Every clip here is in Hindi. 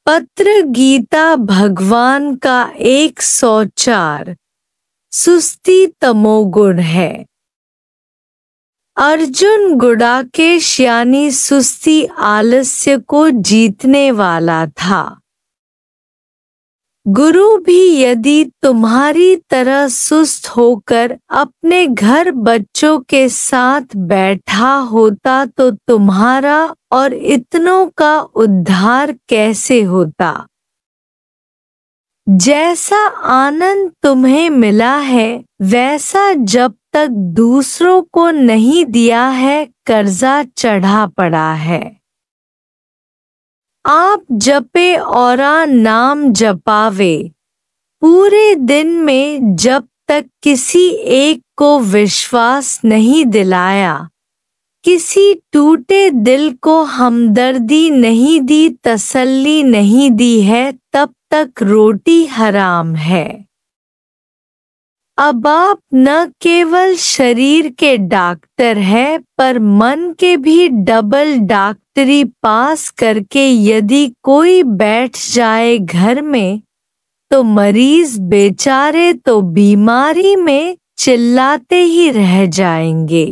पत्र गीता भगवान का 104 सुस्ती तमोगुण है। अर्जुन गुडाकेश यानी सुस्ती आलस्य को जीतने वाला था। गुरु भी यदि तुम्हारी तरह सुस्त होकर अपने घर बच्चों के साथ बैठा होता तो तुम्हारा और इतनों का उद्धार कैसे होता। जैसा आनंद तुम्हें मिला है वैसा जब तक दूसरों को नहीं दिया है कर्जा चढ़ा पड़ा है। आप जपे औरा नाम जपावे, पूरे दिन में जब तक किसी एक को विश्वास नहीं दिलाया, किसी टूटे दिल को हमदर्दी नहीं दी, तसल्ली नहीं दी है, तब तक रोटी हराम है। अब आप न केवल शरीर के डॉक्टर हैं पर मन के भी डबल डॉक्टरी पास करके यदि कोई बैठ जाए घर में तो मरीज बेचारे तो बीमारी में चिल्लाते ही रह जाएंगे।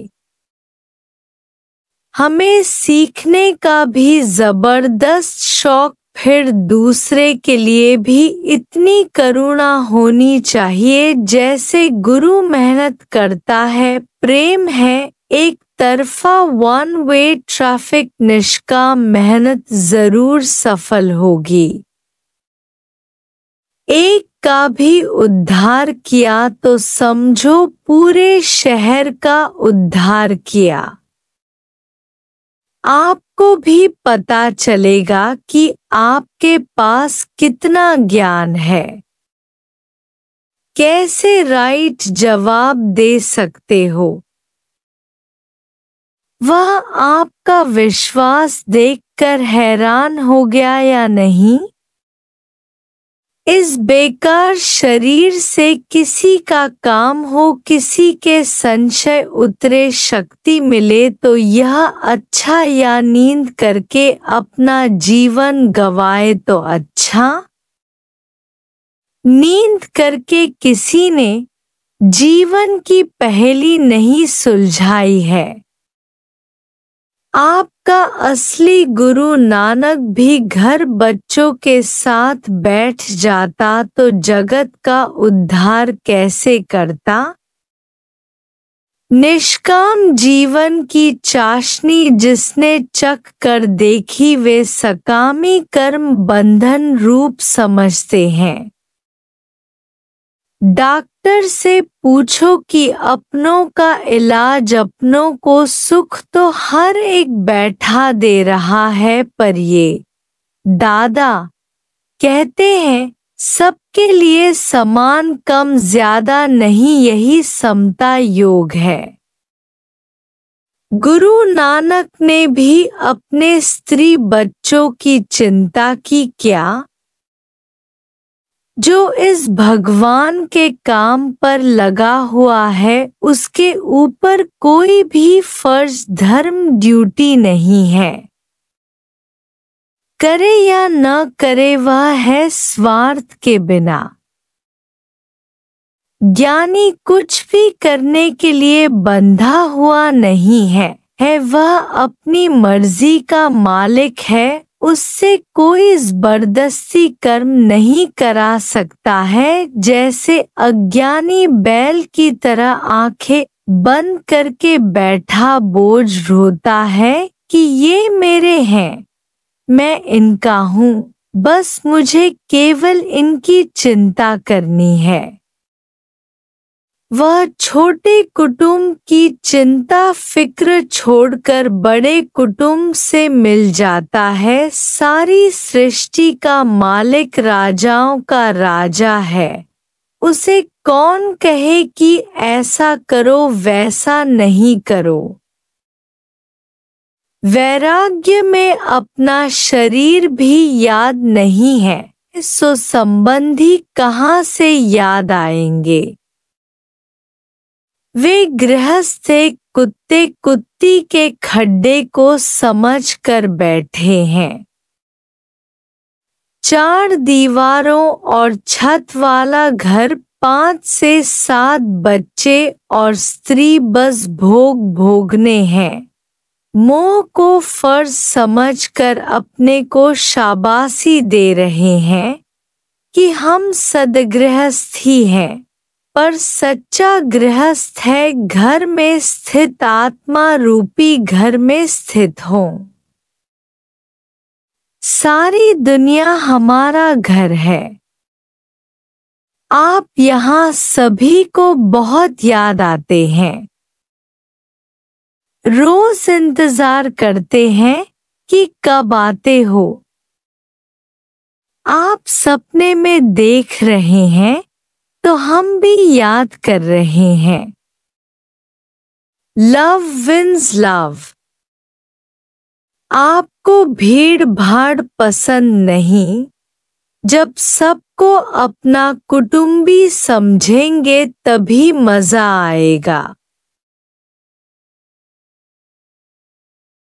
हमें सीखने का भी जबरदस्त शौक, फिर दूसरे के लिए भी इतनी करुणा होनी चाहिए जैसे गुरु मेहनत करता है, प्रेम है, एक तरफा वन वे ट्रैफिक, निष्काम मेहनत जरूर सफल होगी। एक का भी उद्धार किया तो समझो पूरे शहर का उद्धार किया। आपको भी पता चलेगा कि आपके पास कितना ज्ञान है, कैसे राइट जवाब दे सकते हो। वह आपका विश्वास देखकर हैरान हो गया या नहीं। इस बेकार शरीर से किसी का काम हो, किसी के संशय उतरे, शक्ति मिले तो यह अच्छा, या नींद करके अपना जीवन गवाए तो अच्छा। नींद करके किसी ने जीवन की पहेली नहीं सुलझाई है। आपका असली गुरु नानक भी घर बच्चों के साथ बैठ जाता तो जगत का उद्धार कैसे करता। निष्काम जीवन की चाशनी जिसने चख कर देखी वे सकामी कर्म बंधन रूप समझते हैं। डॉक्टर से पूछो कि अपनों का इलाज अपनों को सुख तो हर एक बैठा दे रहा है, पर ये दादा कहते हैं सबके लिए समान कम ज्यादा नहीं, यही समता योग है। गुरु नानक ने भी अपने स्त्री बच्चों की चिंता की क्या। जो इस भगवान के काम पर लगा हुआ है उसके ऊपर कोई भी फर्ज धर्म ड्यूटी नहीं है। करे या न करे वह है स्वार्थ के बिना। ज्ञानी कुछ भी करने के लिए बंधा हुआ नहीं है, वह अपनी मर्जी का मालिक है, उससे कोई जबरदस्ती कर्म नहीं करा सकता है। जैसे अज्ञानी बैल की तरह आंखें बंद करके बैठा बोझ ढोता है कि ये मेरे हैं, मैं इनका हूँ, बस मुझे केवल इनकी चिंता करनी है। वह छोटे कुटुंब की चिंता फिक्र छोड़कर बड़े कुटुंब से मिल जाता है। सारी सृष्टि का मालिक राजाओं का राजा है, उसे कौन कहे कि ऐसा करो वैसा नहीं करो। वैराग्य में अपना शरीर भी याद नहीं है, सो संबंधी कहाँ से याद आएंगे। वे गृहस्थ कुत्ते कुत्ती के खड्डे को समझ कर बैठे हैं। 4 दीवारों और छत वाला घर, 5 से 7 बच्चे और स्त्री बस भोग भोगने हैं। मोह को फर्ज समझकर अपने को शाबाशी दे रहे हैं कि हम सदगृहस्थ ही हैं, पर सच्चा गृहस्थ है घर में स्थित आत्मा रूपी घर में स्थित हो। सारी दुनिया हमारा घर है। आप यहाँ सभी को बहुत याद आते हैं। रोज इंतजार करते हैं कि कब आते हो। आप सपने में देख रहे हैं तो हम भी याद कर रहे हैं। Love wins love. आपको भीड़ भाड़ पसंद नहीं। जब सबको अपना कुटुंबी समझेंगे तभी मजा आएगा।